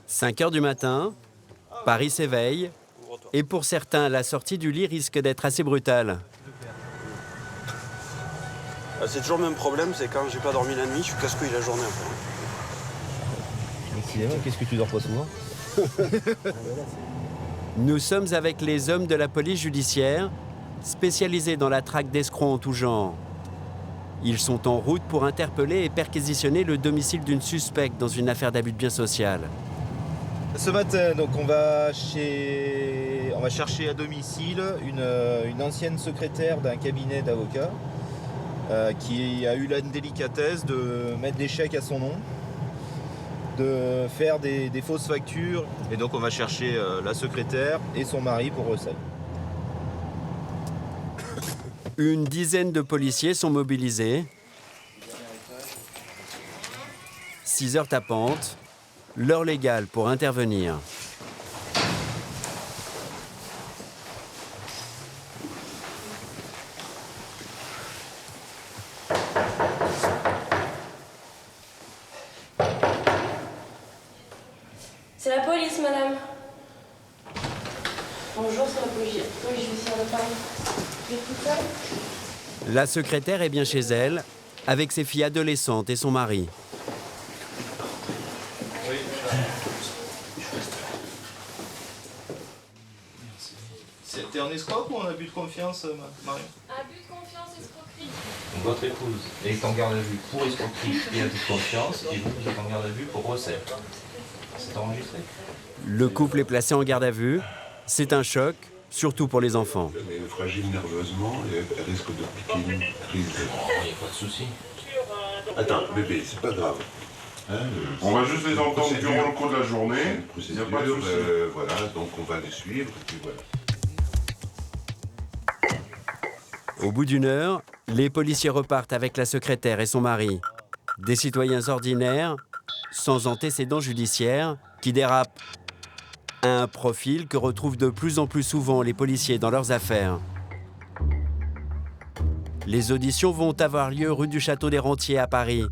5 heures du matin, Paris s'éveille. Et pour certains, la sortie du lit risque d'être assez brutale. C'est toujours le même problème, c'est quand j'ai pas dormi la nuit, je suis casse-couille la journée. Décidément, qu'est-ce que tu dors pas souvent? Nous sommes avec les hommes de la police judiciaire, spécialisés dans la traque d'escrocs en tout genre. Ils sont en route pour interpeller et perquisitionner le domicile d'une suspecte dans une affaire d'abus de biens social. Ce matin, donc on va chercher à domicile une ancienne secrétaire d'un cabinet d'avocats qui a eu la délicatesse de mettre des chèques à son nom, de faire des fausses factures. Et donc on va chercher la secrétaire et son mari pour recel. Une dizaine de policiers sont mobilisés. 6 heures tappantes, l'heure légale pour intervenir. C'est la police, madame. Bonjour, c'est la police judiciaire de Paris. Vous êtes toute seule ? La secrétaire est bien chez elle, avec ses filles adolescentes et son mari. T'es en escroc ou en abus de confiance, Marion? Abus de confiance, escroquerie. Votre épouse est en garde à vue pour escroquerie et abus de confiance, et vous êtes en garde à vue pour recel. C'est enregistré. Le couple est placé en garde à vue. C'est un choc, surtout pour les enfants. Elle est fragile nerveusement et elle risque de piquer une crise. Il n'y a pas de souci. Attends, bébé, c'est pas grave. Hein, On va juste les entendre procédure, durant le cours de la journée. c'est une Il n'y a pas de procédure, souci. voilà, donc on va les suivre, et puis voilà. Au bout d'une heure, les policiers repartent avec la secrétaire et son mari. Des citoyens ordinaires, sans antécédents judiciaires, qui dérapent. Un profil que retrouvent de plus en plus souvent les policiers dans leurs affaires. Les auditions vont avoir lieu rue du Château des Rentiers à Paris.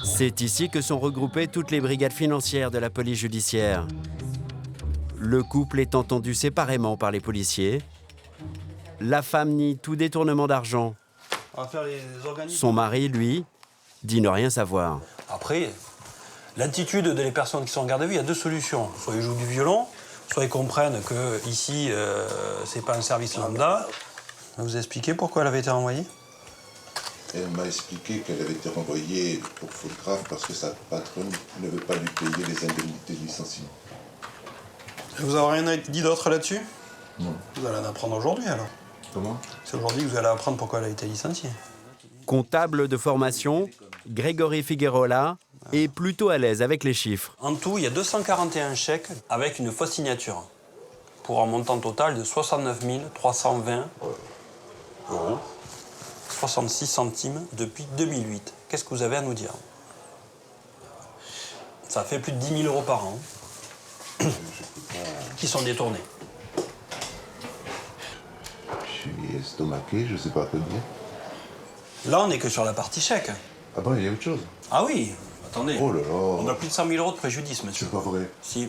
C'est ici que sont regroupées toutes les brigades financières de la police judiciaire. Le couple est entendu séparément par les policiers. La femme nie tout détournement d'argent. On va faire les organismes. Son mari, lui, dit ne rien savoir. Après, l'attitude des personnes qui sont en garde à vue, il y a deux solutions. Soit ils jouent du violon, soit ils comprennent que ici, c'est pas un service lambda. Vous expliquez pourquoi elle avait été renvoyée? Elle m'a expliqué qu'elle avait été renvoyée pour faute grave parce que sa patronne ne veut pas lui payer les indemnités de licenciement. Vous avez rien dit d'autre là-dessus? Non. Vous allez en apprendre aujourd'hui alors. Comment? C'est aujourd'hui que vous allez apprendre pourquoi elle a été licenciée. Comptable de formation, Grégory Figuerola est plutôt à l'aise avec les chiffres. En tout, il y a 241 chèques avec une fausse signature, pour un montant total de 69 320 euros, 66 centimes depuis 2008. Qu'est-ce que vous avez à nous dire? Ça fait plus de 10 000 euros par an qui sont détournés. Je suis estomaqué, je sais pas quoi dire. Là, on n'est que sur la partie chèque. Ah bon, il y a autre chose? Ah oui, attendez. Oh là là. On a plus de 100 000 euros de préjudice, monsieur. C'est pas vrai. Si.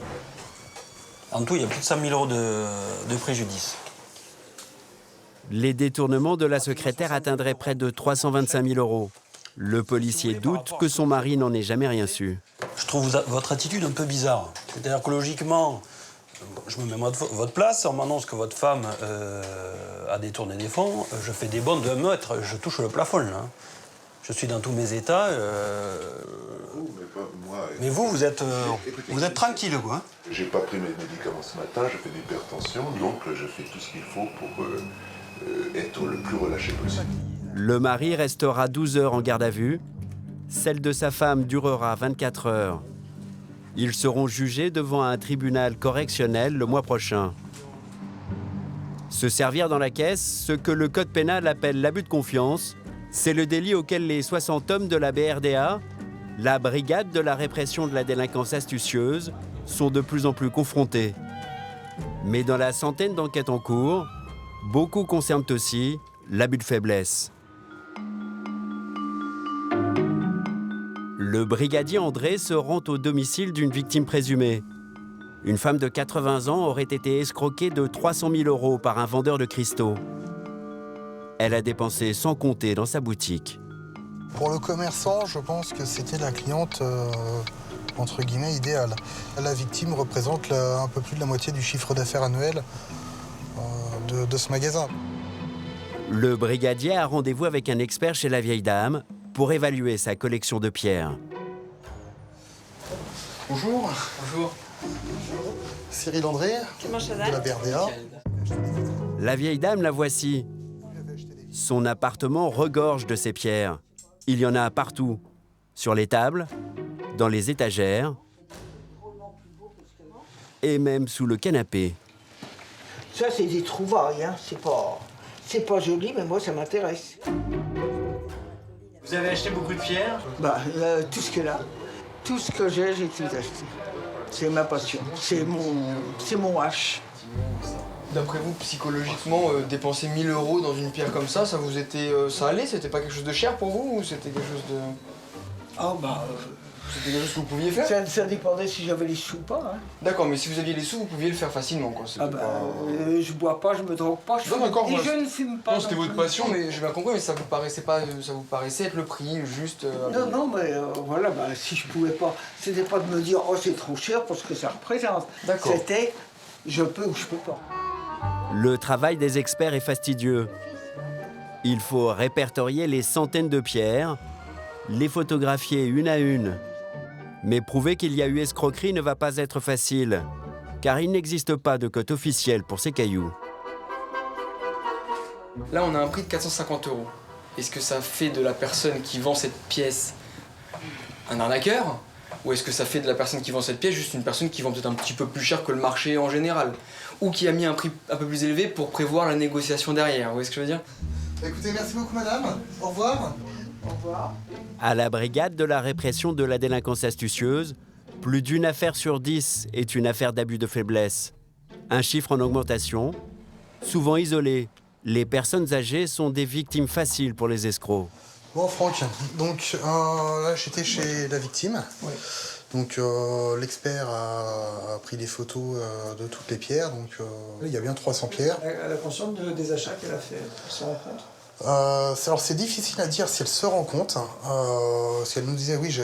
En tout, il y a plus de 100 000 euros de préjudice. Les détournements de la secrétaire atteindraient près de 325 000 euros. Le policier doute que son mari n'en ait jamais rien su. Je trouve votre attitude un peu bizarre. C'est-à-dire que logiquement, je me mets à votre place, on m'annonce que votre femme a détourné des fonds, je fais des bonds de 1 mètre, je touche le plafond là. Je suis dans tous mes états. Mais pas moi. Mais vous êtes Écoutez, tranquille, quoi. J'ai pas pris mes médicaments ce matin, je fais de l'hypertension, donc je fais tout ce qu'il faut pour être le plus relâché possible. Le mari restera 12 heures en garde à vue. Celle de sa femme durera 24 heures. Ils seront jugés devant un tribunal correctionnel le mois prochain. Se servir dans la caisse, ce que le code pénal appelle l'abus de confiance, c'est le délit auquel les 60 hommes de la BRDA, la brigade de la répression de la délinquance astucieuse, sont de plus en plus confrontés. Mais dans la centaine d'enquêtes en cours, beaucoup concernent aussi l'abus de faiblesse. Le brigadier André se rend au domicile d'une victime présumée. Une femme de 80 ans aurait été escroquée de 300 000 € par un vendeur de cristaux. Elle a dépensé sans compter dans sa boutique. Pour le commerçant, je pense que c'était la cliente, entre guillemets, idéale. La victime représente un peu plus de la moitié du chiffre d'affaires annuel de ce magasin. Le brigadier a rendez-vous avec un expert chez la vieille dame pour évaluer sa collection de pierres. Bonjour. Bonjour. Cyril André, de la BRDA. La vieille dame, la voici. Son appartement regorge de ces pierres. Il y en a partout. Sur les tables, dans les étagères et même sous le canapé. Ça, c'est des trouvailles, hein. C'est pas joli, mais moi, ça m'intéresse. Vous avez acheté beaucoup de pierres? Tout ce que là. Tout ce que j'ai tout acheté. C'est ma passion. C'est mon H. D'après vous, psychologiquement, dépenser 1 000 € dans une pierre comme ça vous était... ça allait? C'était pas quelque chose de cher pour vous ou c'était quelque chose de... C'était quelque chose que vous pouviez faire? Ça dépendait si j'avais les sous ou pas. Hein. D'accord, mais si vous aviez les sous, vous pouviez le faire facilement, quoi. Je bois pas, je me drogue pas, Non, d'accord, et je ne fume pas. Non, c'était votre passion, mais j'ai bien compris, mais ça vous paraissait pas... ça vous paraissait être le prix, juste... Non, mais voilà, si je pouvais pas... C'était pas de me dire, oh, c'est trop cher pour ce que ça représente. D'accord. C'était, je peux ou je peux pas. Le travail des experts est fastidieux. Il faut répertorier les centaines de pierres, les photographier une à une. Mais prouver qu'il y a eu escroquerie ne va pas être facile, car il n'existe pas de cote officielle pour ces cailloux. Là, on a un prix de 450 €. Est-ce que ça fait de la personne qui vend cette pièce un arnaqueur? Ou est-ce que ça fait de la personne qui vend cette pièce juste une personne qui vend peut-être un petit peu plus cher que le marché en général? Ou qui a mis un prix un peu plus élevé pour prévoir la négociation derrière, vous voyez ce que je veux dire? Écoutez, merci beaucoup madame. Au revoir. Au revoir. À la brigade de la répression de la délinquance astucieuse, plus d'une affaire sur 10 est une affaire d'abus de faiblesse. Un chiffre en augmentation, souvent isolé. Les personnes âgées sont des victimes faciles pour les escrocs. Bon Franck, donc là j'étais chez la victime. Ouais. Donc l'expert a pris des photos de toutes les pierres. Donc il y a bien 300 pierres. Elle a conscience des achats qu'elle a fait, elle se rend compte? Alors c'est difficile à dire si elle se rend compte. Parce qu'elle nous disait oui,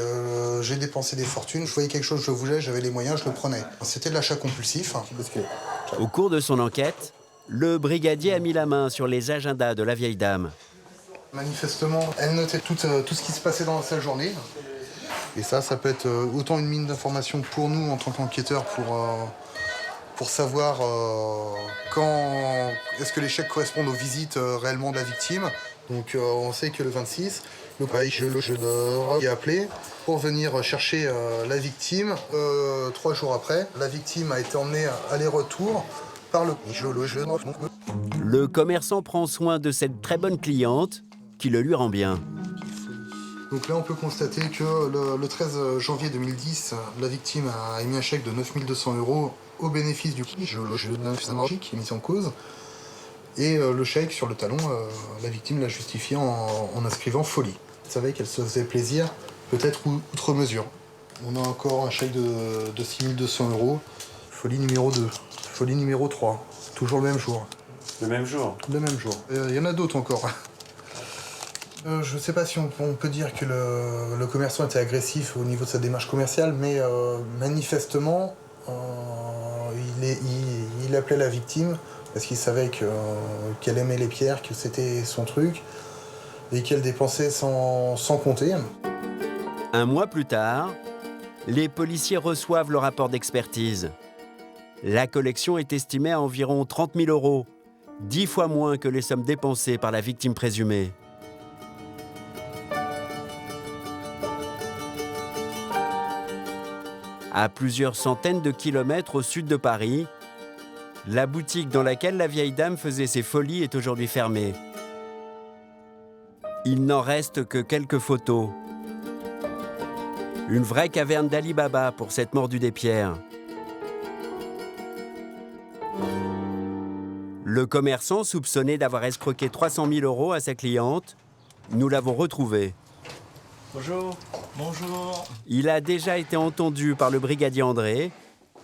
j'ai dépensé des fortunes, je voyais quelque chose, je le voulais, j'avais les moyens, je le prenais. C'était de l'achat compulsif. Au cours de son enquête, le brigadier a mis la main sur les agendas de la vieille dame. Manifestement, elle notait tout ce qui se passait dans sa journée. Et ça peut être autant une mine d'informations pour nous en tant qu'enquêteurs pour savoir quand est-ce que les chèques correspondent aux visites réellement de la victime. Donc on sait que le 26, le est appelé pour venir chercher la victime. 3 jours après, la victime a été emmenée aller-retour par le Le commerçant prend soin de cette très bonne cliente qui le lui rend bien. Donc là, on peut constater que le 13 janvier 2010, la victime a émis un chèque de 9 200 € au bénéfice du jeu qui est mis en cause. Et le chèque sur le talon, la victime l'a justifié en inscrivant folie. Elle savait qu'elle se faisait plaisir, peut-être outre mesure. On a encore un chèque de 6 200 €. Folie numéro 2, folie numéro 3, toujours le même jour. Le même jour? Le même jour. Il y en a d'autres encore. Je ne sais pas si on peut dire que le commerçant était agressif au niveau de sa démarche commerciale, mais manifestement, il appelait la victime parce qu'il savait qu'elle aimait les pierres, que c'était son truc, et qu'elle dépensait sans compter. Un mois plus tard, les policiers reçoivent le rapport d'expertise. La collection est estimée à environ 30 000 €, 10 fois moins que les sommes dépensées par la victime présumée. À plusieurs centaines de kilomètres au sud de Paris, la boutique dans laquelle la vieille dame faisait ses folies est aujourd'hui fermée. Il n'en reste que quelques photos. Une vraie caverne d'Ali Baba pour cette mordue des pierres. Le commerçant soupçonné d'avoir escroqué 300 000 € à sa cliente, nous l'avons retrouvé. Bonjour. Bonjour. Il a déjà été entendu par le brigadier André.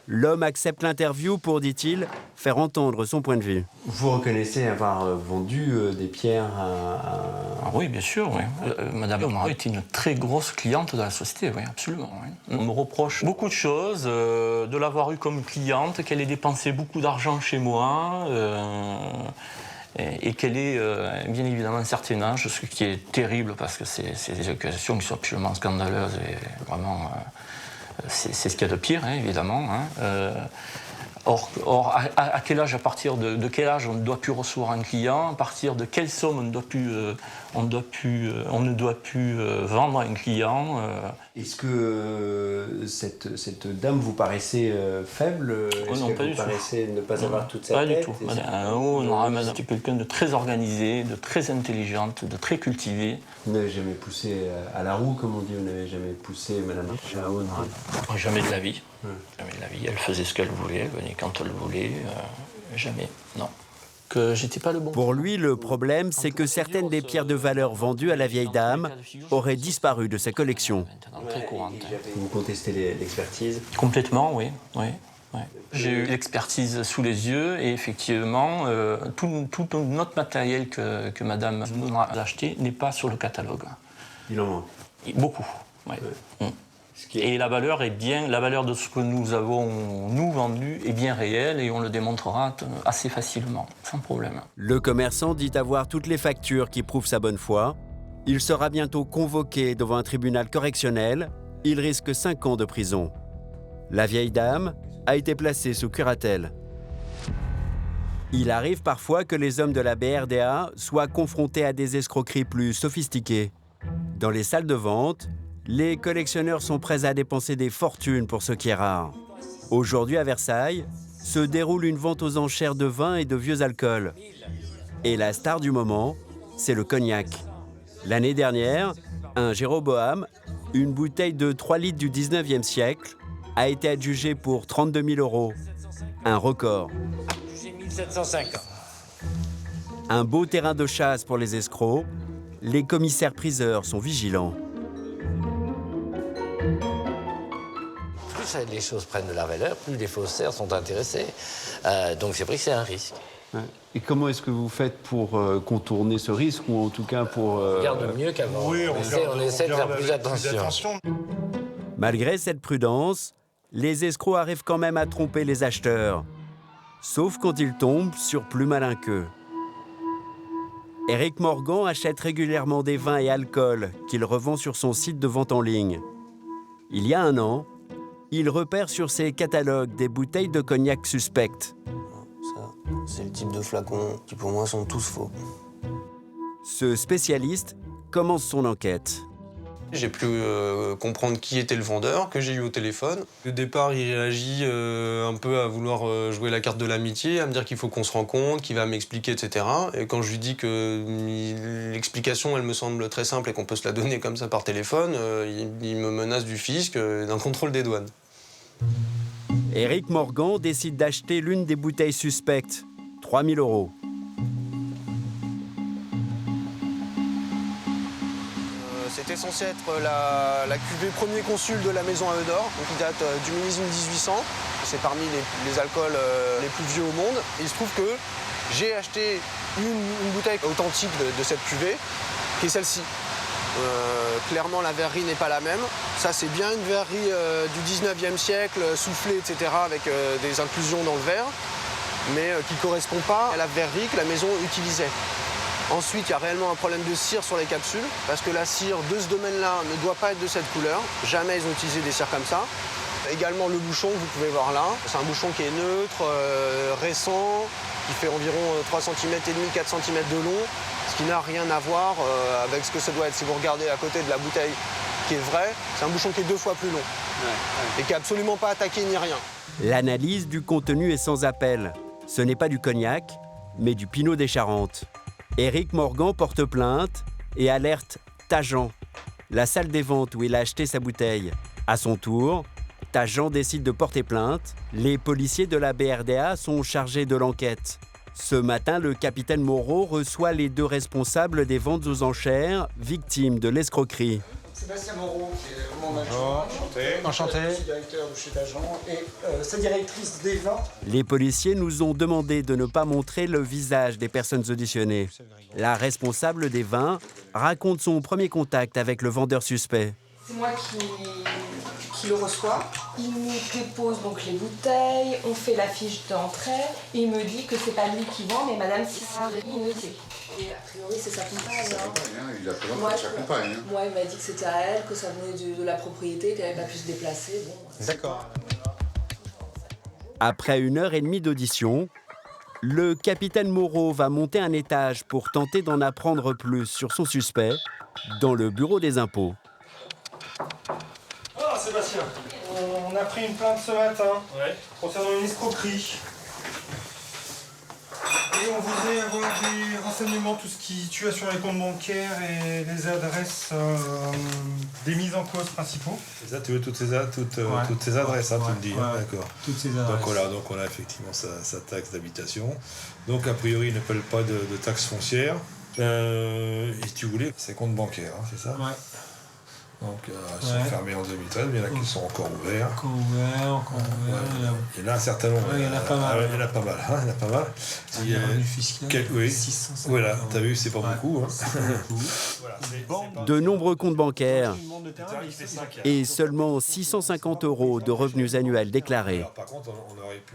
L'homme accepte l'interview pour, dit-il, faire entendre son point de vue. Vous reconnaissez avoir vendu des pierres à... Ah oui, bien sûr, oui. Madame Omar était une très grosse cliente de la société, oui, absolument. Oui. On me reproche beaucoup de choses, de l'avoir eue comme cliente, qu'elle ait dépensé beaucoup d'argent chez moi, et qu'elle ait bien évidemment un certain âge, ce qui est terrible parce que c'est des accusations qui sont absolument scandaleuses et vraiment... C'est ce qu'il y a de pire, hein, évidemment. Hein. Or, à quel âge, à partir de quel âge on ne doit plus recevoir un client, à partir de quelle somme on ne doit plus vendre à un client. Est-ce que cette dame vous paraissait faible? Non, pas du tout. Vous paraissez ne pas avoir toute sa tête? Pas du tout. Madame, c'est quelqu'un de très organisé, de très intelligente, de très cultivé. Vous n'avez jamais poussé à la roue, comme on dit, vous n'avez jamais poussé Madame Chao? Jamais de la vie. Jamais de la vie. Elle faisait ce qu'elle voulait, elle venait quand elle voulait. Jamais, non. Que j'étais pas le bon. Pour lui, le problème, c'est que certaines des pierres de valeur vendues à la vieille dame auraient disparu de sa collection. Très courante. Vous contestez l'expertise? Complètement, oui. J'ai eu l'expertise sous les yeux et effectivement, tout notre matériel que Madame nous a acheté n'est pas sur le catalogue. Il en manque? Beaucoup, oui. Et la valeur de ce que nous avons, nous, vendu est bien réelle et on le démontrera assez facilement, sans problème. Le commerçant dit avoir toutes les factures qui prouvent sa bonne foi. Il sera bientôt convoqué devant un tribunal correctionnel. Il risque 5 ans de prison. La vieille dame a été placée sous curatelle. Il arrive parfois que les hommes de la BRDA soient confrontés à des escroqueries plus sophistiquées. Dans les salles de vente, les collectionneurs sont prêts à dépenser des fortunes pour ce qui est rare. Aujourd'hui, à Versailles, se déroule une vente aux enchères de vin et de vieux alcools. Et la star du moment, c'est le cognac. L'année dernière, un Jéroboam, une bouteille de 3 litres du 19e siècle, a été adjugée pour 32 000 €. Un record. J'ai 1750. Un beau terrain de chasse pour les escrocs. Les commissaires-priseurs sont vigilants. Plus les choses prennent de la valeur, plus les faussaires sont intéressés. Donc c'est vrai que c'est un risque. Et comment est-ce que vous faites pour contourner ce risque, ou en tout cas pour... On regarde mieux qu'avant. Oui, on essaie de faire plus attention. Malgré cette prudence, les escrocs arrivent quand même à tromper les acheteurs. Sauf quand ils tombent sur plus malin qu'eux. Éric Morgan achète régulièrement des vins et alcools qu'il revend sur son site de vente en ligne. Il y a 1 an, il repère sur ses catalogues des bouteilles de cognac suspectes. Ça, c'est le type de flacons qui pour moi sont tous faux. Ce spécialiste commence son enquête. J'ai pu comprendre qui était le vendeur, que j'ai eu au téléphone. Au départ, il réagit un peu à vouloir jouer la carte de l'amitié, à me dire qu'il faut qu'on se rencontre, qu'il va m'expliquer, etc. Et quand je lui dis que l'explication, elle me semble très simple et qu'on peut se la donner comme ça par téléphone, il me menace du fisc, d'un contrôle des douanes. Éric Morgan décide d'acheter l'une des bouteilles suspectes, 3 000 €. C'était censé être la cuvée premier consul de la maison à Eudor, donc qui date du millésime 1800. C'est parmi les alcools les plus vieux au monde. Et il se trouve que j'ai acheté une bouteille authentique de cette cuvée, qui est celle-ci. Clairement, la verrerie n'est pas la même. Ça, c'est bien une verrerie du 19e siècle, soufflée, etc., avec des inclusions dans le verre, mais qui ne correspond pas à la verrerie que la maison utilisait. Ensuite, il y a réellement un problème de cire sur les capsules, parce que la cire de ce domaine-là ne doit pas être de cette couleur. Jamais ils ont utilisé des cires comme ça. Également le bouchon que vous pouvez voir là. C'est un bouchon qui est neutre, récent, qui fait environ 3,5 cm, 4 cm de long, ce qui n'a rien à voir avec ce que ça doit être. Si vous regardez à côté de la bouteille qui est vraie, c'est un bouchon qui est 2 fois plus long et qui n'est absolument pas attaqué ni rien. L'analyse du contenu est sans appel. Ce n'est pas du cognac, mais du Pinot des Charentes. Éric Morgan porte plainte et alerte Tajan, la salle des ventes où il a acheté sa bouteille. À son tour, Tajan décide de porter plainte. Les policiers de la BRDA sont chargés de l'enquête. Ce matin, le capitaine Moreau reçoit les 2 responsables des ventes aux enchères, victimes de l'escroquerie. Sébastien Moreau, qui est mon adjoint. Enchanté. Je suis directeur de chez Tajan et sa directrice des vins. Les policiers nous ont demandé de ne pas montrer le visage des personnes auditionnées. La responsable des vins raconte son premier contact avec le vendeur suspect. C'est moi qui le reçois. Il nous dépose donc les bouteilles, on fait la fiche d'entrée. Il me dit que c'est pas lui qui vend, mais madame Cissard. Et a priori, c'est sa compagne. Il a présent Moi, sa compagne. Moi, il m'a dit que c'était à elle, que ça venait de la propriété, qu'elle n'avait pas pu se déplacer. Bon, D'accord. Après 1h30 d'audition, le capitaine Moreau va monter un étage pour tenter d'en apprendre plus sur son suspect dans le bureau des impôts. Ah, Sébastien, on a pris une plainte ce matin concernant une escroquerie. Et on voudrait avoir des renseignements, tout ce qui tue sur les comptes bancaires et les adresses des mises en cause principaux. C'est ça, tu veux toutes ces adresses, hein, tu me dis, hein, d'accord. Toutes ces adresses. Donc on a effectivement sa taxe d'habitation. Donc a priori, il ne paie pas de taxe foncière. Et tu voulais ses comptes bancaires, hein, c'est ça? Ouais. Donc ils sont fermés en 2013, mais il y en a qui sont encore ouverts. Encore ouverts. Il y en a un certain nombre. Il y en a pas mal. Il y en a pas mal. Hein, il y en a pas mal. Il y a un revenu fiscal. Oui. 650. Voilà, t'as vu, c'est pas beaucoup. Hein. De nombreux comptes bancaires et seulement 650 € de revenus annuels déclarés.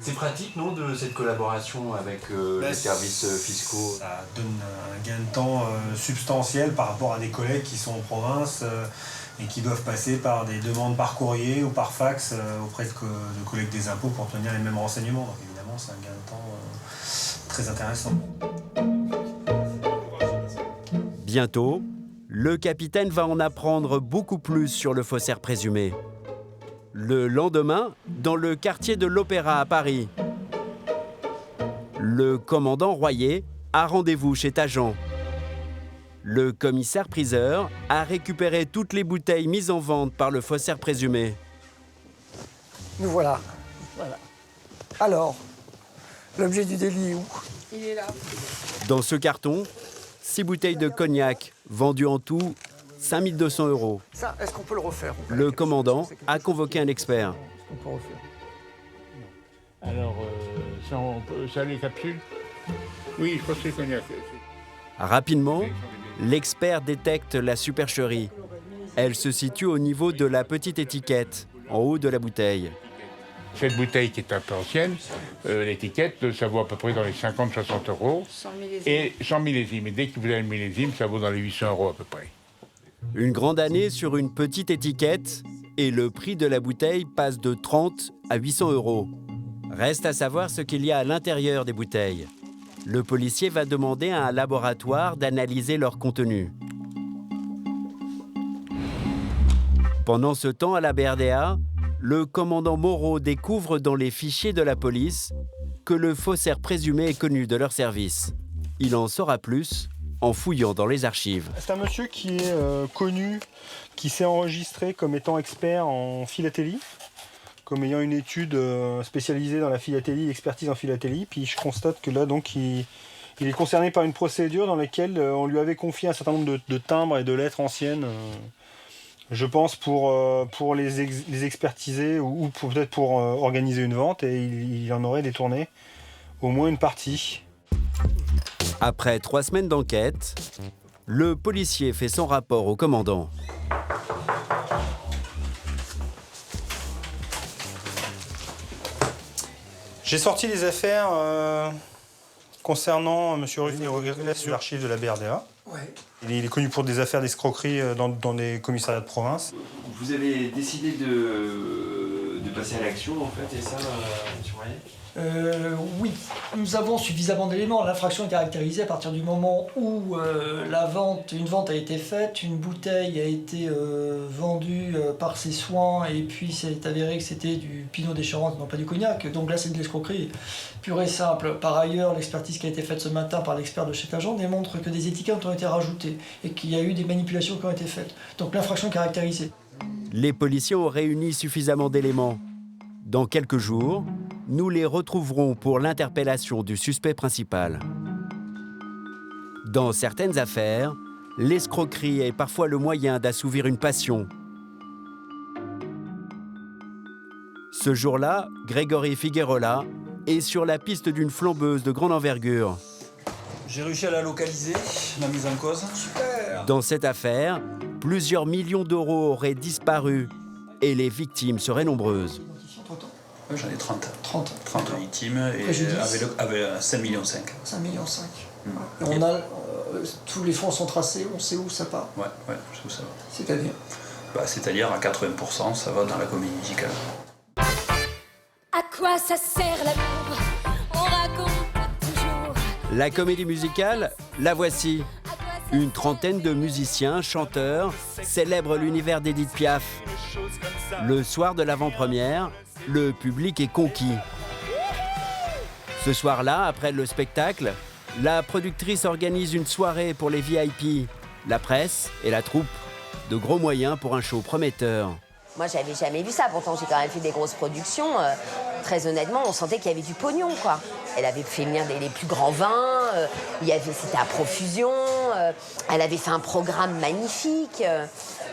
C'est pratique, non, de cette collaboration avec les services fiscaux? Ça donne un gain de temps substantiel par rapport à des collègues qui sont en province et qui doivent passer par des demandes par courrier ou par fax auprès de collègues des impôts pour obtenir les mêmes renseignements. Donc évidemment, c'est un gain de temps très intéressant. Bientôt, le capitaine va en apprendre beaucoup plus sur le faussaire présumé. Le lendemain, dans le quartier de l'Opéra à Paris, le commandant Royer a rendez-vous chez Tajan. Le commissaire-priseur a récupéré toutes les bouteilles mises en vente par le faussaire présumé. Nous voilà. Alors, l'objet du délit est où? il est là. Dans ce carton, 6 bouteilles de cognac vendues en tout 5 200 €. Ça, est-ce qu'on peut le refaire? Le commandant a convoqué un expert. Est-ce qu'on peut refaire? Alors, ça les capsules? Oui, je pense que c'est cognac. Rapidement, l'expert détecte la supercherie. Elle se situe au niveau de la petite étiquette, en haut de la bouteille. Cette bouteille qui est un peu ancienne, l'étiquette, ça vaut à peu près dans les 50-60 €. 100 millésimes. Et 100 millésimes. Et dès que vous avez le millésime, ça vaut dans les 800 € à peu près. Une grande année sur une petite étiquette et le prix de la bouteille passe de 30 à 800 €. Reste à savoir ce qu'il y a à l'intérieur des bouteilles. Le policier va demander à un laboratoire d'analyser leur contenu. Pendant ce temps, à la BRDA, le commandant Moreau découvre dans les fichiers de la police que le faussaire présumé est connu de leur service. Il en saura plus en fouillant dans les archives. C'est un monsieur qui est connu, qui s'est enregistré comme étant expert en philatélie, comme ayant une étude spécialisée dans la philatélie, expertise en philatélie. Puis je constate que là, donc, il est concerné par une procédure dans laquelle on lui avait confié un certain nombre de timbres et de lettres anciennes, je pense pour les expertiser ou peut-être pour organiser une vente, et il en aurait détourné au moins une partie. Après 3 semaines d'enquête, le policier fait son rapport au commandant. J'ai sorti les affaires concernant M. Ruffin sur l'archive de la BRDA. Ouais. Il est connu pour des affaires d'escroquerie dans des commissariats de province. Vous avez décidé de passer à l'action, en fait, et ça, M. Royer? Oui, nous avons suffisamment d'éléments. L'infraction est caractérisée à partir du moment où une vente a été faite, une bouteille a été vendue par ses soins, et puis c'est avéré que c'était du Pinot d'Échéance, non pas du cognac. Donc là, c'est de l'escroquerie pure et simple. Par ailleurs, l'expertise qui a été faite ce matin par l'expert de chez Tajan démontre que des étiquettes ont été rajoutées et qu'il y a eu des manipulations qui ont été faites. Donc l'infraction est caractérisée. Les policiers ont réuni suffisamment d'éléments. Dans quelques jours, nous les retrouverons pour l'interpellation du suspect principal. Dans certaines affaires, l'escroquerie est parfois le moyen d'assouvir une passion. Ce jour-là, Grégory Figuerola est sur la piste d'une flambeuse de grande envergure. J'ai réussi à la localiser, la mise en cause. Dans cette affaire, plusieurs millions d'euros auraient disparu et les victimes seraient nombreuses. Ouais, j'en ai 30. 30 victimes et avec 5,5 millions. 5,5 millions. Et on a, tous les fonds sont tracés, on sait où ça part. Ouais, je sais où ça va. C'est-à-dire c'est-à-dire à 80%, ça va dans la comédie musicale. À quoi ça sert l'amour? On raconte toujours. La comédie musicale, la voici. Une trentaine de musiciens, chanteurs, célèbrent l'univers d'Édith Piaf. Le soir de l'avant-première, le public est conquis. Ce soir-là, après le spectacle, la productrice organise une soirée pour les VIP, la presse et la troupe. De gros moyens pour un show prometteur. Moi, j'avais jamais vu ça. Pourtant, j'ai quand même fait des grosses productions. Très honnêtement, on sentait qu'il y avait du pognon, quoi. Elle avait fait venir les plus grands vins. C'était à profusion. Elle avait fait un programme magnifique.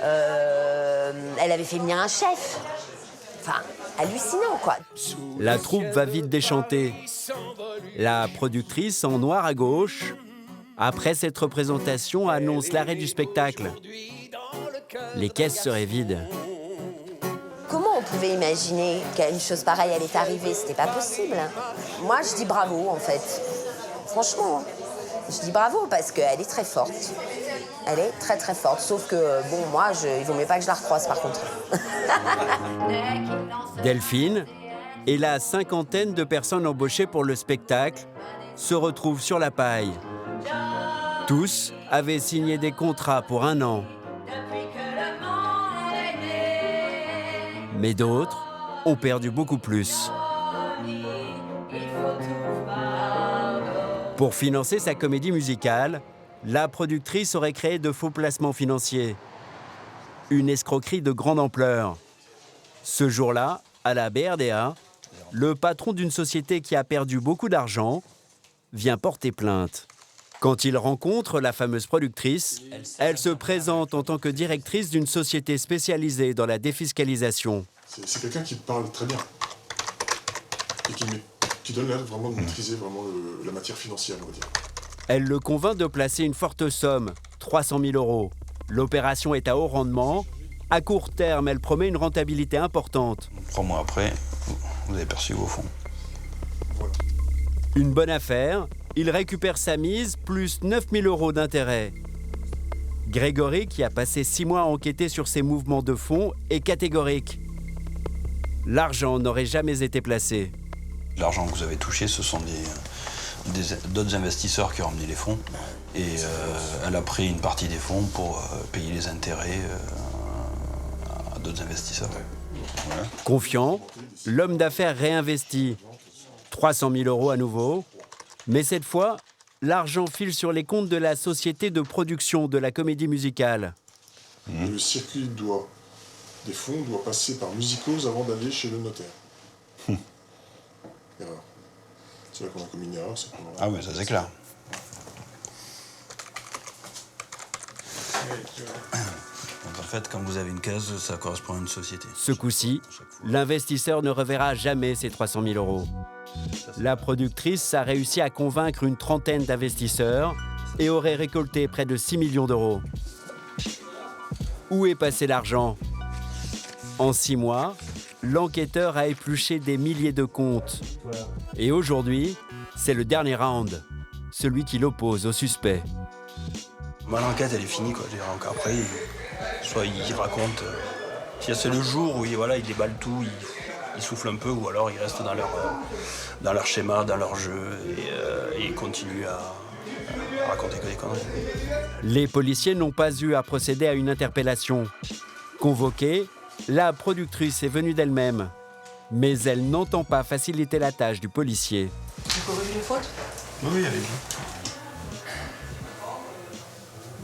Elle avait fait venir un chef. Enfin, hallucinant, quoi. La troupe va vite déchanter. La productrice, en noir à gauche, après cette représentation, annonce l'arrêt du spectacle. Les caisses seraient vides. Comment on pouvait imaginer qu'une chose pareille allait arriver? C'était pas possible. Moi, je dis bravo, en fait. Franchement, je dis bravo parce qu'elle est très forte. Elle est très très forte. Sauf que, bon, moi, il vaut mieux pas que je la recroise, par contre. Delphine et la cinquantaine de personnes embauchées pour le spectacle se retrouvent sur la paille. Tous avaient signé des contrats pour 1 an. Mais d'autres ont perdu beaucoup plus. Pour financer sa comédie musicale, la productrice aurait créé de faux placements financiers. Une escroquerie de grande ampleur. Ce jour-là, à la BRDA, le patron d'une société qui a perdu beaucoup d'argent vient porter plainte. Quand il rencontre la fameuse productrice, elle se présente en tant que directrice d'une société spécialisée dans la défiscalisation. C'est quelqu'un qui parle très bien et qui donne l'air vraiment de maîtriser la matière financière, on va dire. Elle le convainc de placer une forte somme, 300 000 euros. L'opération est à haut rendement. À court terme, elle promet une rentabilité importante. 3 mois après, vous avez perçu vos fonds. Une bonne affaire. Il récupère sa mise, plus 9 000 euros d'intérêt. Grégory, qui a passé 6 mois à enquêter sur ses mouvements de fonds, est catégorique. L'argent n'aurait jamais été placé. L'argent que vous avez touché, ce sont d'autres investisseurs qui ont ramené les fonds. Et elle a pris une partie des fonds pour payer les intérêts à d'autres investisseurs. Voilà. Confiant, l'homme d'affaires réinvestit. 300 000 euros à nouveau. Mais cette fois, l'argent file sur les comptes de la société de production de la comédie musicale. Le circuit des fonds doit passer par Musicose avant d'aller chez le notaire. Erreur. C'est là qu'on a commis une erreur. Ah oui, ça c'est clair. Donc en fait, quand vous avez une case, ça correspond à une société. Ce coup-ci, l'investisseur ne reverra jamais ses 300 000 euros. La productrice a réussi à convaincre une trentaine d'investisseurs et aurait récolté près de 6 millions d'euros. Où est passé l'argent? En 6 mois, l'enquêteur a épluché des milliers de comptes. Et aujourd'hui, c'est le dernier round, celui qui l'oppose au suspect. L'enquête, elle est finie, quoi. Après, soit il raconte... c'est le jour où il déballe tout, il souffle un peu, ou alors ils restent dans leur schéma, dans leur jeu, et ils continuent à raconter que des conneries. Les policiers n'ont pas eu à procéder à une interpellation. Convoquée, la productrice est venue d'elle-même. Mais elle n'entend pas faciliter la tâche du policier. Vous avez vu les fautes? Oui, allez-y.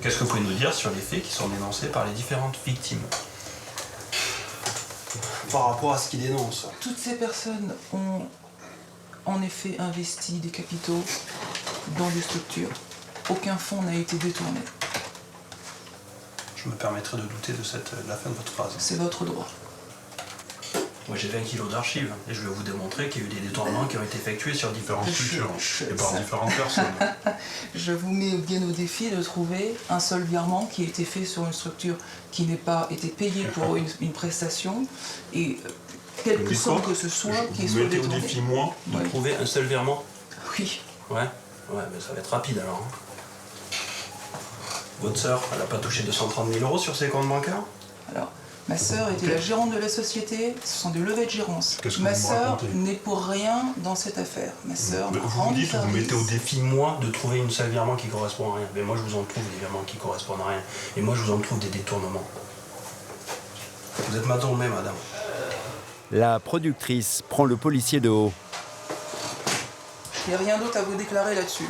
Qu'est-ce que vous pouvez nous dire sur les faits qui sont dénoncés par les différentes victimes? Par rapport à ce qu'ils dénoncent. Toutes ces personnes ont en effet investi des capitaux dans des structures. Aucun fonds n'a été détourné. Je me permettrai de douter de la fin de votre phrase. C'est votre droit. Moi j'ai 20 kilos d'archives et je vais vous démontrer qu'il y a eu des détournements qui ont été effectués sur différentes structures et par différentes personnes. Je vous mets bien au défi de trouver un seul virement qui a été fait sur une structure qui n'ait pas été payée pour une prestation et quelque somme que ce soit qui soit détournée. Vous mettez au défi, moi, de trouver un seul virement? Oui. Ouais, mais ça va être rapide alors. Votre sœur, elle n'a pas touché 230 000 € sur ses comptes bancaires? Alors, ma sœur était la gérante de la société, ce sont des levées de gérance. Ma sœur n'est pour rien dans cette affaire. Ma sœur vous dites que vous mettez au défi, moi, de trouver une seule virement qui ne correspond à rien. Mais moi, je vous en trouve des virements qui ne correspondent à rien. Et moi, je vous en trouve des détournements. Vous êtes ma tournée, madame. La productrice prend le policier de haut. Je n'ai rien d'autre à vous déclarer là-dessus.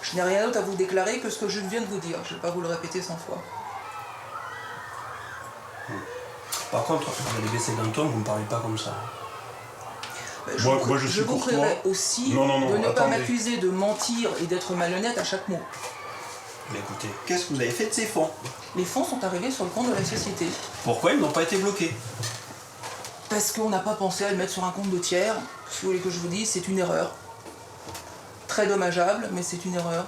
Je n'ai rien d'autre à vous déclarer que ce que je viens de vous dire. Je ne vais pas vous le répéter 100 fois. Par contre, vous allez baisser d'un ton, vous ne me parlez pas comme ça. Moi, je vous prierai aussi de ne pas m'accuser de mentir et d'être malhonnête à chaque mot. Mais écoutez, qu'est-ce que vous avez fait de ces fonds? Les fonds sont arrivés sur le compte de la société. Pourquoi ils n'ont pas été bloqués? Parce qu'on n'a pas pensé à le mettre sur un compte de tiers. Si vous voulez que je vous dise, c'est une erreur. Très dommageable, mais c'est une erreur.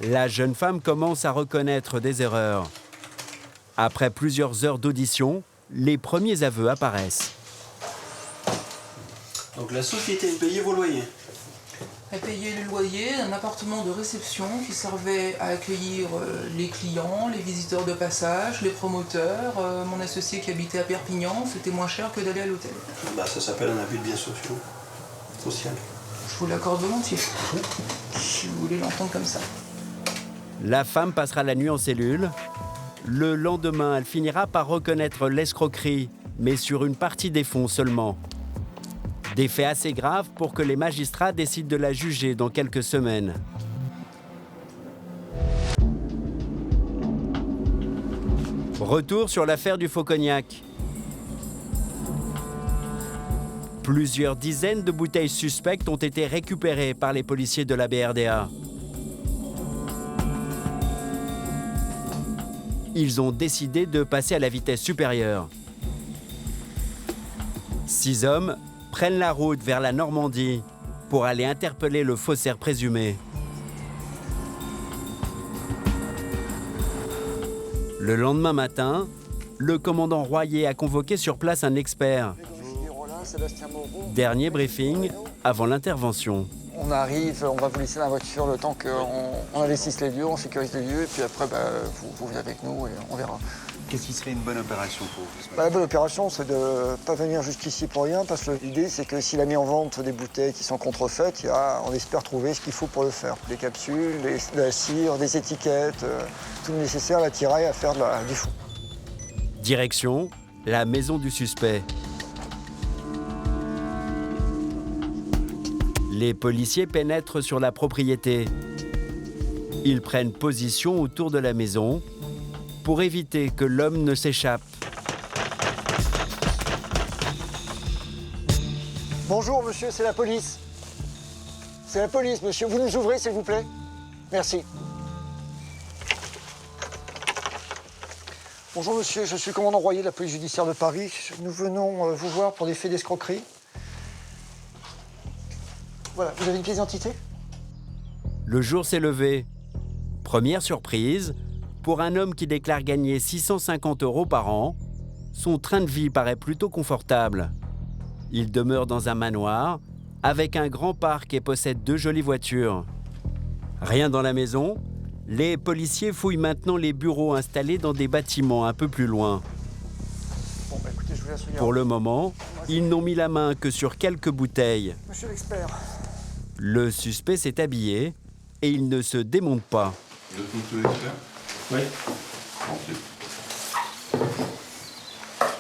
La jeune femme commence à reconnaître des erreurs. Après plusieurs heures d'audition, les premiers aveux apparaissent. Donc la société payait vos loyers? Elle payait le loyer d'un appartement de réception qui servait à accueillir les clients, les visiteurs de passage, les promoteurs. Mon associé qui habitait à Perpignan, c'était moins cher que d'aller à l'hôtel. Ça s'appelle un abus de biens sociaux. Social. Je vous l'accorde volontiers, si vous voulez l'entendre comme ça. La femme passera la nuit en cellule. Le lendemain, elle finira par reconnaître l'escroquerie, mais sur une partie des fonds seulement. Des faits assez graves pour que les magistrats décident de la juger dans quelques semaines. Retour sur l'affaire du faux cognac. Plusieurs dizaines de bouteilles suspectes ont été récupérées par les policiers de la BRDA. Ils ont décidé de passer à la vitesse supérieure. 6 hommes prennent la route vers la Normandie pour aller interpeller le faussaire présumé. Le lendemain matin, le commandant Royer a convoqué sur place un expert. Dernier briefing avant l'intervention. On arrive, on va vous laisser la voiture le temps qu'on investisse les lieux, on sécurise les lieux, et puis après, vous venez avec nous et on verra. Qu'est-ce qui serait une bonne opération pour vous? La bonne opération, c'est de ne pas venir jusqu'ici pour rien, parce que l'idée, c'est que s'il a mis en vente des bouteilles qui sont contrefaites, on espère trouver ce qu'il faut pour le faire. Des capsules, de la cire, des étiquettes, tout le nécessaire, l'attirail à faire du fou. Direction, la maison du suspect. Les policiers pénètrent sur la propriété. Ils prennent position autour de la maison pour éviter que l'homme ne s'échappe. Bonjour monsieur, c'est la police. C'est la police, monsieur. Vous nous ouvrez, s'il vous plaît? Merci. Bonjour monsieur, je suis le commandant Royer de la police judiciaire de Paris. Nous venons vous voir pour des faits d'escroquerie. Voilà, vous avez une pièce d'identité? Le jour s'est levé. Première surprise, pour un homme qui déclare gagner 650 € par an, son train de vie paraît plutôt confortable. Il demeure dans un manoir, avec un grand parc et possède 2 jolies voitures. Rien dans la maison, les policiers fouillent maintenant les bureaux installés dans des bâtiments un peu plus loin. Bon, écoutez, je vous laisse regarder. Pour le moment, ils n'ont mis la main que sur quelques bouteilles. Monsieur l'expert. Le suspect s'est habillé et il ne se démonte pas. Vous êtes monsieur l'expert? Oui.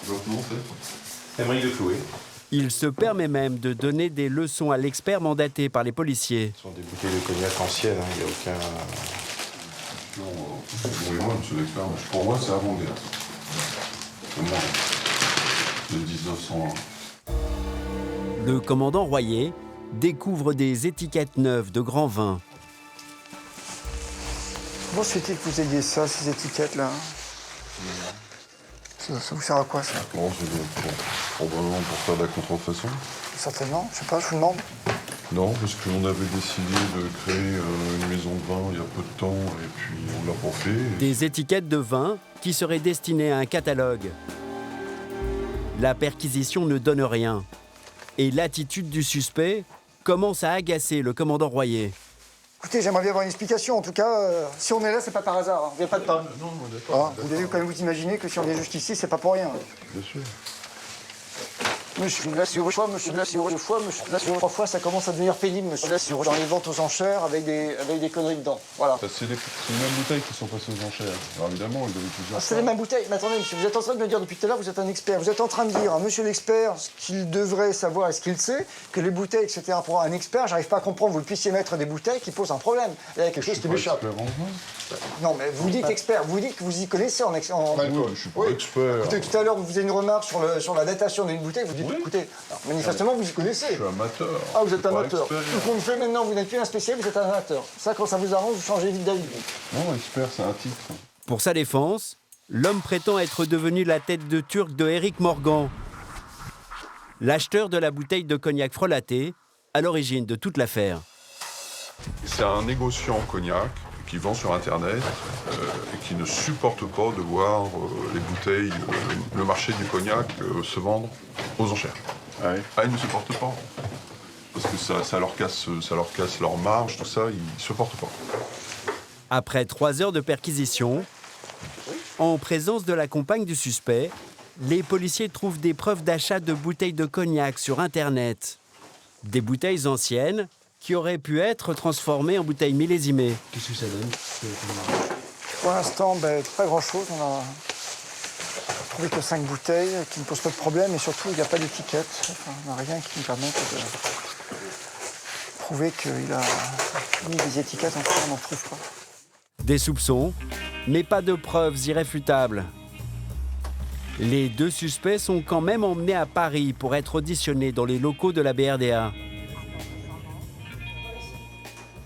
Votre nom, c'est? Émeric de Clouet. Il se permet même de donner des leçons à l'expert mandaté par les policiers. Ce sont des bouteilles de cognac anciennes, il n'y a aucun... Non, excusez-moi, monsieur l'expert, mais pour moi, c'est avant-guerre. C'est moi, de 1901. Le commandant Royer découvre des étiquettes neuves de grands vins. Comment se fait-il que vous ayez ça, ces étiquettes-là? Ça vous sert à quoi, ça? Bon, c'est probablement pour faire de la contrefaçon. Certainement, je sais pas, je vous demande. Non, parce qu'on avait décidé de créer une maison de vin il y a peu de temps, et puis on l'a pas fait. Des étiquettes de vin qui seraient destinées à un catalogue. La perquisition ne donne rien. Et l'attitude du suspect commence à agacer le commandant Royer. Écoutez, j'aimerais bien avoir une explication. En tout cas, si on est là, c'est pas par hasard. Hein. On vient pas de Paris. Non, d'accord. Vous devez quand même vous imaginer que si on est juste ici, c'est pas pour rien. Bien sûr. Monsieur, là, sur le choix, monsieur, là, sur le choix, monsieur, là, sur 3 fois, ça commence à devenir pénible, monsieur. Là, sur dans les ventes aux enchères avec des conneries dedans. Voilà. C'est les mêmes bouteilles qui sont passées aux enchères. Alors évidemment, il y avait plusieurs. C'est les mêmes bouteilles. Mais attendez, monsieur, vous êtes en train de me dire depuis tout à l'heure, vous êtes un expert. Vous êtes en train de dire à monsieur l'expert ce qu'il devrait savoir et ce qu'il sait, que les bouteilles, etc. Pour un expert, j'arrive pas à comprendre, vous puissiez mettre des bouteilles qui posent un problème. Il y a quelque chose qui m'échappe. Non, mais vous dites expert, vous dites que vous y connaissez en alcool. Je suis pas expert. Écoutez, tout à l'heure, vous faisiez une remarque sur la datation d'une bouteille, vous dites, écoutez, alors, manifestement, vous y connaissez. Je suis amateur. Ah, vous êtes amateur. Tout compte fait, maintenant, vous n'êtes plus un spécialiste, vous êtes un amateur. Ça, quand ça vous arrange, vous changez vite d'avis. Non, expert, c'est un titre. Pour sa défense, l'homme prétend être devenu la tête de turc de Éric Morgan, l'acheteur de la bouteille de cognac frelaté, à l'origine de toute l'affaire. C'est un négociant cognac qui vend sur Internet et qui ne supporte pas de voir les bouteilles, le marché du cognac se vendre aux enchères. Ah, ils ne supportent pas. Parce que ça leur casse leur marge, tout ça, ils ne supportent pas. Après 3 heures de perquisition, en présence de la compagne du suspect, les policiers trouvent des preuves d'achat de bouteilles de cognac sur Internet. Des bouteilles anciennes qui auraient pu être transformées en bouteilles millésimées. Qu'est-ce que ça donne? Pour l'instant, pas grand-chose. On a trouvé que 5 bouteilles qui ne posent pas de problème et surtout, il n'y a pas d'étiquette. Enfin, on n'a rien qui nous permette de prouver qu'il a mis des étiquettes. En fait, on n'en trouve pas. Des soupçons, mais pas de preuves irréfutables. Les 2 suspects sont quand même emmenés à Paris pour être auditionnés dans les locaux de la BRDA.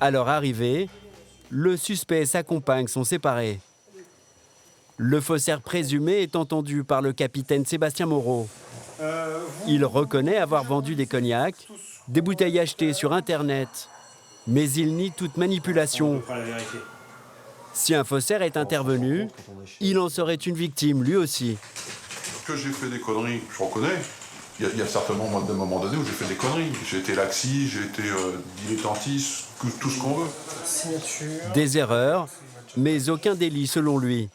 À leur arrivée, le suspect et sa compagne sont séparés. Le faussaire présumé est entendu par le capitaine Sébastien Moreau. Il reconnaît avoir vendu des cognacs, des bouteilles achetées sur Internet, mais il nie toute manipulation. Si un faussaire est intervenu, il en serait une victime lui aussi. Que j'ai fait des conneries, je reconnais. Il y a certainement des moments donnés où j'ai fait des conneries. J'ai été laxiste, j'ai été dilettantiste, tout ce qu'on veut. Des erreurs, mais aucun délit selon lui.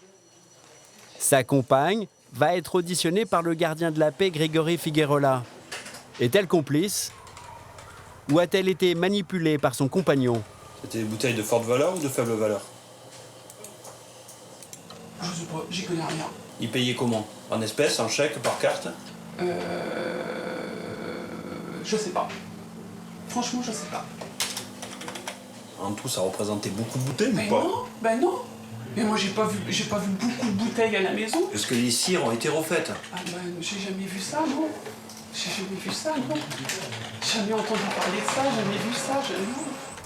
Sa compagne va être auditionnée par le gardien de la paix Grégory Figuerola. Est-elle complice? Ou a-t-elle été manipulée par son compagnon? C'était des bouteilles de forte valeur ou de faible valeur? Je sais pas, j'y connais rien. Ils payaient comment? En espèces, en chèque, par carte? Je sais pas. Franchement, je sais pas. En tout, ça représentait beaucoup de bouteilles, mais ou pas? Non, ben non. Mais moi, j'ai pas vu beaucoup de bouteilles à la maison. Est-ce que les cires ont été refaites? Ah ben, j'ai jamais vu ça, non. J'ai jamais vu ça, non. Jamais entendu parler de ça, jamais vu ça, non.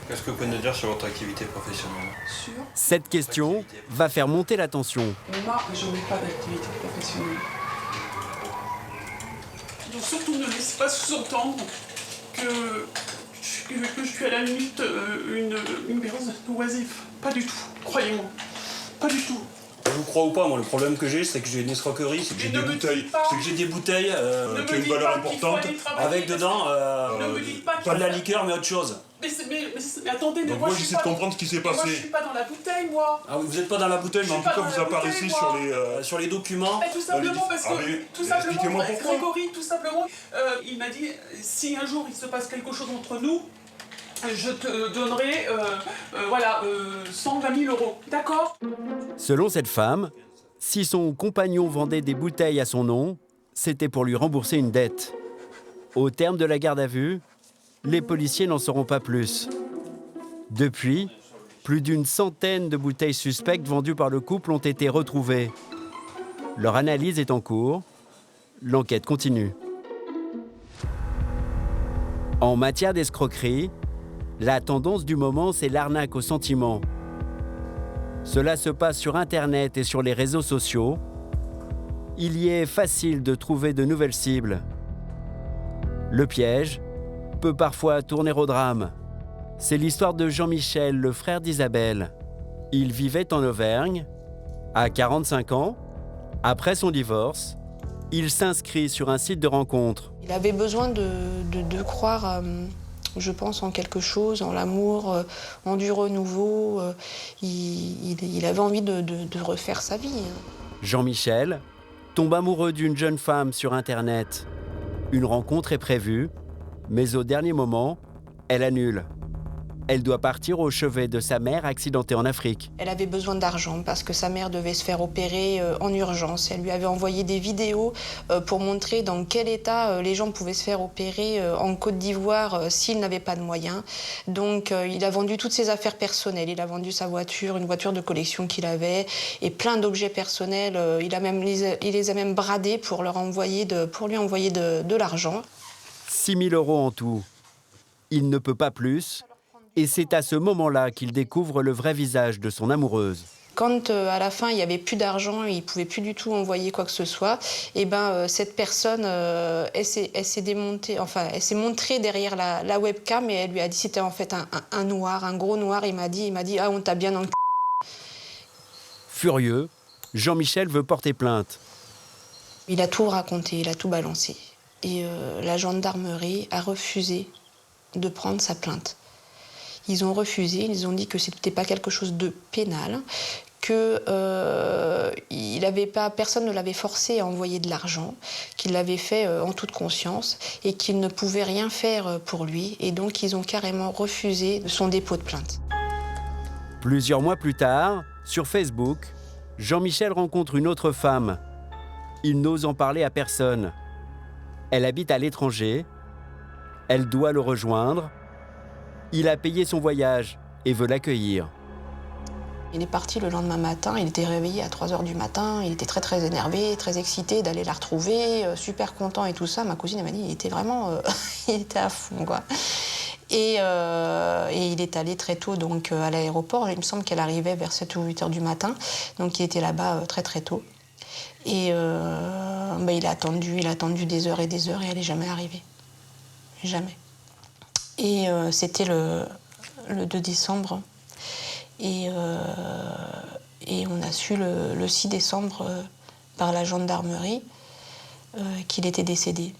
Qu'est-ce que vous pouvez nous dire sur votre activité professionnelle? Sûr. Cette question va faire monter la tension. Moi, je n'ai pas d'activité professionnelle. Donc surtout ne laisse pas sous-entendre que je suis à la limite une personne oisive. Pas du tout, croyez-moi. Pas du tout. Je vous crois ou pas, moi le problème que j'ai, c'est que j'ai une escroquerie, c'est que j'ai des bouteilles, qui ont une valeur importante, avec dedans pas de la liqueur mais autre chose. Mais attendez, mais donc moi j'essaie de comprendre ce qui s'est passé. Moi je suis pas dans la bouteille, moi. Ah oui, vous êtes pas dans la bouteille, mais en tout cas vous apparaissez sur les documents. Tout simplement parce que, tout simplement, Grégory, tout simplement, il m'a dit, si un jour il se passe quelque chose entre nous, je te donnerai 120 000 €, d'accord? Selon cette femme, si son compagnon vendait des bouteilles à son nom, c'était pour lui rembourser une dette. Au terme de la garde à vue, les policiers n'en sauront pas plus. Depuis, plus d'une centaine de bouteilles suspectes vendues par le couple ont été retrouvées. Leur analyse est en cours. L'enquête continue. En matière d'escroquerie, la tendance du moment, c'est l'arnaque au sentiment. Cela se passe sur Internet et sur les réseaux sociaux, il y est facile de trouver de nouvelles cibles. Le piège peut parfois tourner au drame. C'est l'histoire de Jean-Michel, le frère d'Isabelle. Il vivait en Auvergne. À 45 ans, après son divorce, il s'inscrit sur un site de rencontre. Il avait besoin de croire, je pense, en quelque chose, en l'amour, en du renouveau. Il avait envie de refaire sa vie. Jean-Michel tombe amoureux d'une jeune femme sur Internet. Une rencontre est prévue, mais au dernier moment, elle annule. Elle doit partir au chevet de sa mère accidentée en Afrique. Elle avait besoin d'argent parce que sa mère devait se faire opérer en urgence. Elle lui avait envoyé des vidéos pour montrer dans quel état les gens pouvaient se faire opérer en Côte d'Ivoire s'ils n'avaient pas de moyens. Donc il a vendu toutes ses affaires personnelles. Il a vendu sa voiture, une voiture de collection qu'il avait, et plein d'objets personnels. Il les a même bradés pour lui envoyer de l'argent. 6 000 € en tout. Il ne peut pas plus. Et c'est à ce moment-là qu'il découvre le vrai visage de son amoureuse. Quand à la fin il n'y avait plus d'argent, il ne pouvait plus du tout envoyer quoi que ce soit, et cette personne, elle s'est montrée derrière la webcam et elle lui a dit, c'était en fait un noir, un gros noir. Il m'a dit ah, on t'a bien dans le c***. Furieux, Jean-Michel veut porter plainte. Il a tout raconté, il a tout balancé. Et la gendarmerie a refusé de prendre sa plainte. Ils ont refusé, ils ont dit que ce n'était pas quelque chose de pénal, que personne ne l'avait forcé à envoyer de l'argent, qu'il l'avait fait en toute conscience et qu'il ne pouvait rien faire pour lui. Et donc ils ont carrément refusé son dépôt de plainte. Plusieurs mois plus tard, sur Facebook, Jean-Michel rencontre une autre femme. Il n'ose en parler à personne. Elle habite à l'étranger. Elle doit le rejoindre. Il a payé son voyage et veut l'accueillir. Il est parti le lendemain matin, il était réveillé à 3h du matin, il était très très énervé, très excité d'aller la retrouver, super content et tout ça. Ma cousine elle m'a dit il était vraiment il était à fond, quoi. Et il est allé très tôt donc, à l'aéroport. Il me semble qu'elle arrivait vers 7 ou 8h du matin, donc il était là-bas très très tôt. Et il a attendu des heures et elle n'est jamais arrivée. Jamais. Et c'était le 2 décembre. Et on a su le 6 décembre par la gendarmerie qu'il était décédé.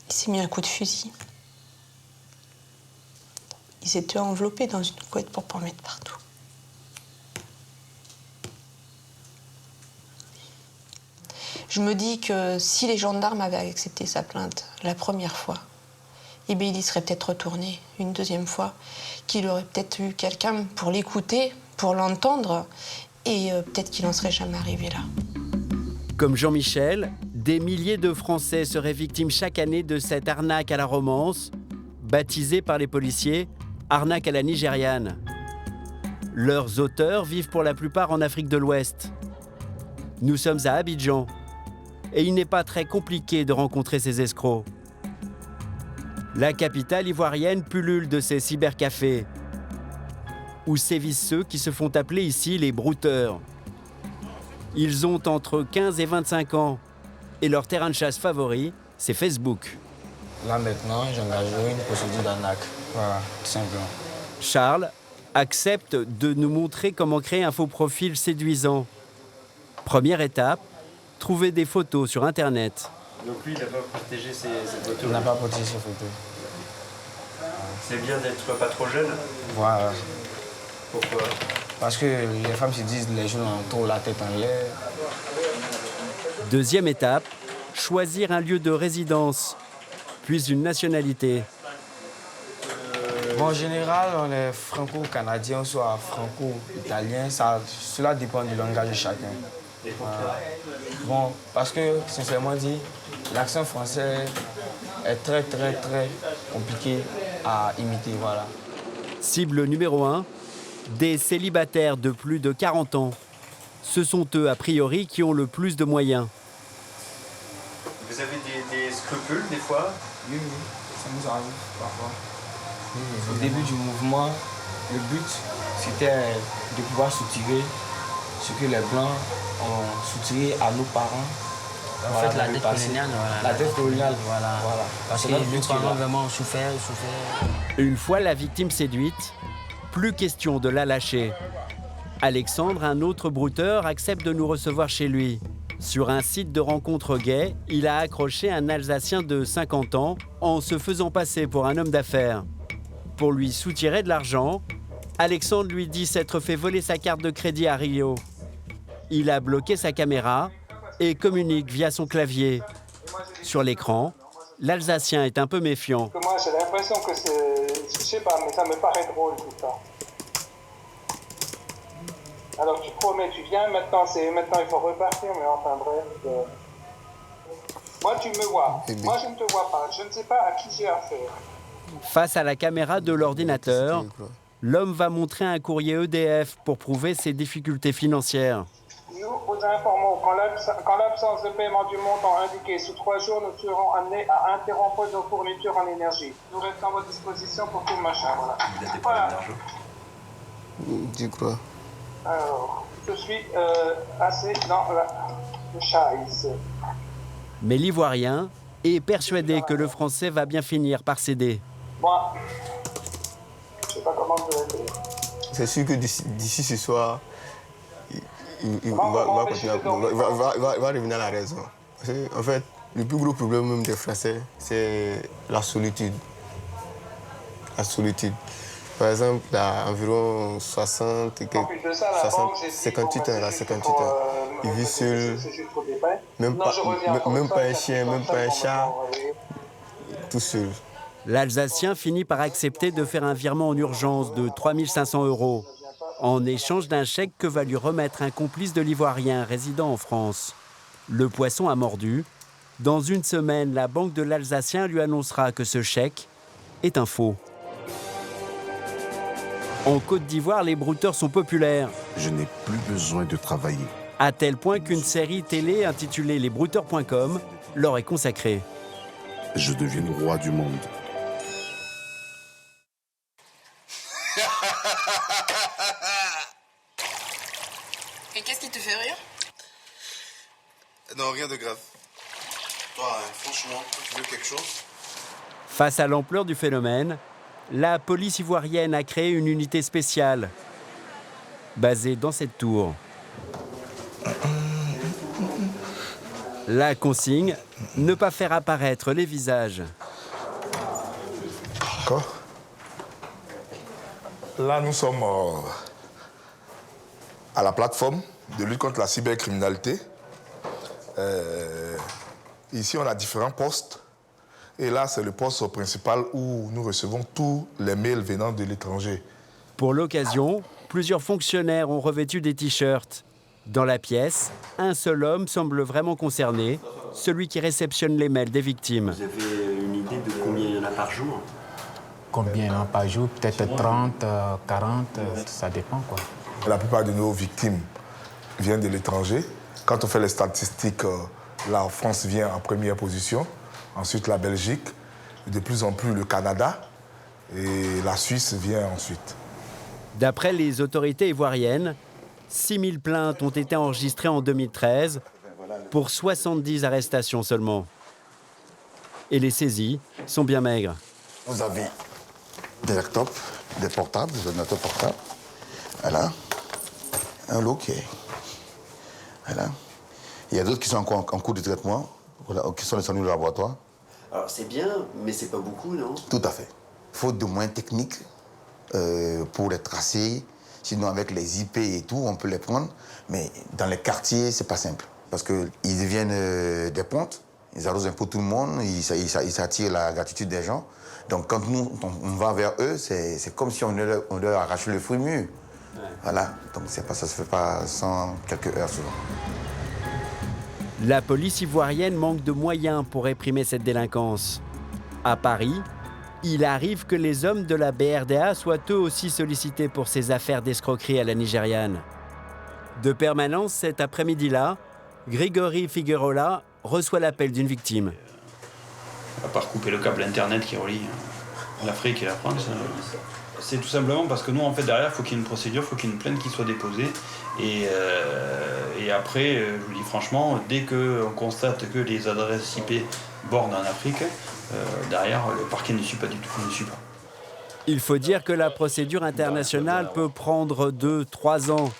Il s'est mis un coup de fusil. Il s'était enveloppé dans une couette pour pas en mettre partout. Je me dis que si les gendarmes avaient accepté sa plainte la première fois, il y serait peut-être retourné une deuxième fois, qu'il aurait peut-être eu quelqu'un pour l'écouter, pour l'entendre, et peut-être qu'il n'en serait jamais arrivé là. Comme Jean-Michel, des milliers de Français seraient victimes chaque année de cette arnaque à la romance, baptisée par les policiers arnaque à la nigériane. Leurs auteurs vivent pour la plupart en Afrique de l'Ouest. Nous sommes à Abidjan, et il n'est pas très compliqué de rencontrer ces escrocs. La capitale ivoirienne pullule de ces cybercafés, où sévissent ceux qui se font appeler ici les brouteurs. Ils ont entre 15 et 25 ans, et leur terrain de chasse favori, c'est Facebook. Là maintenant, j'engagerai une procédure d'arnaque, voilà, tout simplement. Charles accepte de nous montrer comment créer un faux profil séduisant. Première étape, trouver des photos sur Internet. Donc lui, il n'a pas protégé ses photos. Il n'a pas protégé ses photos. C'est bien d'être pas trop jeune. Voilà. Pourquoi? Parce que les femmes se disent les gens ont trop la tête en l'air. Deuxième étape, choisir un lieu de résidence, puis une nationalité. Bon, en général, on est franco-canadien, soit franco-italien. Cela dépend du langage de chacun. Bon, parce que, sincèrement dit, l'accent français est très, très, très compliqué à imiter, voilà. Cible numéro 1, des célibataires de plus de 40 ans. Ce sont eux, a priori, qui ont le plus de moyens. Vous avez des scrupules, des fois? Oui. Ça nous arrive parfois. Au début du mouvement, le but, c'était de pouvoir soutirer ce que les Blancs ont soutiré à nos parents. En fait, la dette coloniale, voilà. La dette coloniale, voilà. Parce que nos parents vraiment ont souffert. Une fois la victime séduite, plus question de la lâcher. Alexandre, un autre brouteur, accepte de nous recevoir chez lui. Sur un site de rencontre gay, il a accroché un Alsacien de 50 ans en se faisant passer pour un homme d'affaires. Pour lui soutirer de l'argent, Alexandre lui dit s'être fait voler sa carte de crédit à Rio. Il a bloqué sa caméra et communique via son clavier. Sur l'écran, l'Alsacien est un peu méfiant. Moi, j'ai l'impression que c'est... Je sais pas, mais ça me paraît drôle tout ça. Alors tu promets, tu viens, maintenant il faut repartir, mais enfin bref. Moi tu me vois, moi je ne te vois pas, je ne sais pas à qui j'ai affaire. Face à la caméra de l'ordinateur, l'homme va montrer un courrier EDF pour prouver ses difficultés financières. Nous vous informons qu'en l'absence de paiement du montant indiqué sous 3 jours, nous serons amenés à interrompre nos fournitures en énergie. Nous restons à votre disposition pour tout le machin, voilà. Il a des problèmes d'argent. Du quoi? Alors, je suis assez dans la chaise. Mais l'Ivoirien est persuadé que le Français va bien finir par céder. Moi, je sais pas comment je vais faire. C'est sûr que d'ici ce soir, il va revenir à la raison. En fait, le plus gros problème même des Français, c'est la solitude. La solitude. Par exemple, il a environ 58 ans, là, 58 ans. Il vit seul, même pas un chien, même pas un chat, tout seul. L'Alsacien finit par accepter de faire un virement en urgence de 3 500 €, en échange d'un chèque que va lui remettre un complice de l'Ivoirien résidant en France. Le poisson a mordu. Dans une semaine, la banque de l'Alsacien lui annoncera que ce chèque est un faux. En Côte d'Ivoire, les brouteurs sont populaires. Je n'ai plus besoin de travailler. À tel point qu'une série télé intitulée lesbrouteurs.com leur est consacrée. Je deviens le roi du monde. Et qu'est-ce qui te fait rire? Non, rien de grave. Toi, franchement, tu veux quelque chose? Face à l'ampleur du phénomène, la police ivoirienne a créé une unité spéciale basée dans cette tour. La consigne, ne pas faire apparaître les visages. D'accord. Là, nous sommes à la plateforme de lutte contre la cybercriminalité. Ici, on a différents postes. Et là, c'est le poste principal où nous recevons tous les mails venant de l'étranger. Pour l'occasion, plusieurs fonctionnaires ont revêtu des t-shirts. Dans la pièce, un seul homme semble vraiment concerné, celui qui réceptionne les mails des victimes. Vous avez une idée de combien il y en a par jour? Combien il y en a par jour? Peut-être 30, 40, ça dépend, quoi. La plupart de nos victimes viennent de l'étranger. Quand on fait les statistiques, la France vient en première position. Ensuite, la Belgique, de plus en plus le Canada, et la Suisse vient ensuite. D'après les autorités ivoiriennes, 6000 plaintes ont été enregistrées en 2013 pour 70 arrestations seulement. Et les saisies sont bien maigres. Vous avez des laptops, des portables, des ordinateurs portables. Voilà. Un lot qui est... Voilà. Il y a d'autres qui sont encore en cours de traitement, voilà, qui sont descendus au laboratoire. Alors c'est bien, mais c'est pas beaucoup, non? Tout à fait. Faute de moyens techniques pour les tracer. Sinon, avec les IP et tout, on peut les prendre. Mais dans les quartiers, c'est pas simple. Parce qu'ils deviennent des pontes, ils arrosent un peu tout le monde, ils s'attirent la gratitude des gens. Donc quand nous, on va vers eux, c'est comme si on leur arrachait le fruit mûr. Ouais. Voilà. Donc ça ne se fait pas sans quelques heures souvent. La police ivoirienne manque de moyens pour réprimer cette délinquance. À Paris, il arrive que les hommes de la BRDA soient eux aussi sollicités pour ces affaires d'escroquerie à la nigériane. De permanence, cet après-midi-là, Grégory Figueroa reçoit l'appel d'une victime. À part couper le câble Internet qui relie l'Afrique et la France. C'est tout simplement parce que nous, en fait, derrière, il faut qu'il y ait une procédure, il faut qu'il y ait une plainte qui soit déposée. Et après, je vous dis franchement, dès qu'on constate que les adresses IP bordent en Afrique, derrière, le parquet ne suit pas du tout, ne suit pas. Il faut dire que la procédure internationale peut prendre 2-3 ans.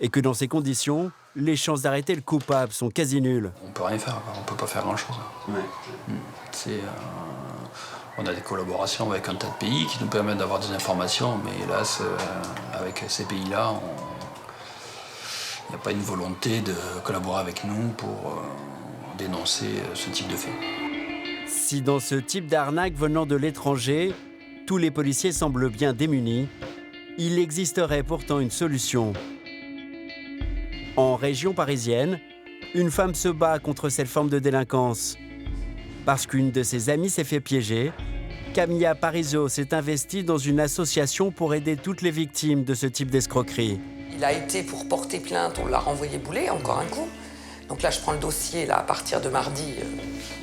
Et que dans ces conditions, les chances d'arrêter le coupable sont quasi nulles. On peut rien faire, on peut pas faire grand-chose. On a des collaborations avec un tas de pays qui nous permettent d'avoir des informations, mais hélas, avec ces pays-là, il n'y a pas une volonté de collaborer avec nous pour dénoncer ce type de fait. Si dans ce type d'arnaque venant de l'étranger, tous les policiers semblent bien démunis, il existerait pourtant une solution. En région parisienne, une femme se bat contre cette forme de délinquance. Parce qu'une de ses amies s'est fait piéger, Camilla Parizeau s'est investie dans une association pour aider toutes les victimes de ce type d'escroquerie. Il a été pour porter plainte, on l'a renvoyé bouler, encore un coup. Donc là, je prends le dossier là, à partir de mardi.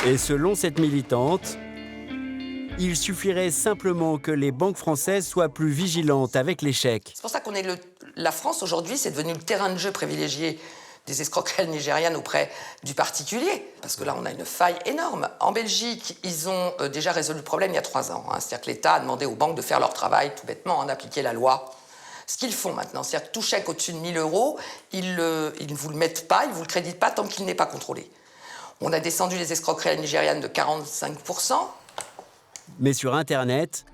Et selon cette militante, il suffirait simplement que les banques françaises soient plus vigilantes avec les chèques. C'est pour ça qu'on est la France aujourd'hui, c'est devenu le terrain de jeu privilégié des escroqueries nigérianes auprès du particulier. Parce que là, on a une faille énorme. En Belgique, ils ont déjà résolu le problème il y a 3 ans. C'est-à-dire que l'État a demandé aux banques de faire leur travail, tout bêtement, d'appliquer la loi. Ce qu'ils font maintenant, c'est-à-dire que tout chèque au-dessus de 1 000 €, ils ne vous le mettent pas, ils ne vous le créditent pas tant qu'il n'est pas contrôlé. On a descendu les escroqueries nigérianes de 45%. Mais sur Internet,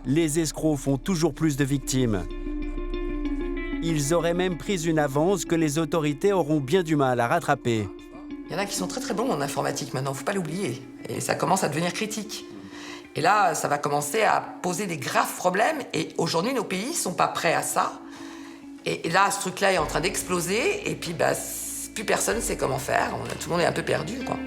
les escrocs font toujours plus de victimes. Ils auraient même pris une avance que les autorités auront bien du mal à rattraper. Il y en a qui sont très très bons en informatique maintenant, il ne faut pas l'oublier. Et ça commence à devenir critique. Et là, ça va commencer à poser des graves problèmes. Et aujourd'hui, nos pays ne sont pas prêts à ça. Et là, ce truc-là est en train d'exploser. Et puis, plus personne ne sait comment faire. Tout le monde est un peu perdu, quoi.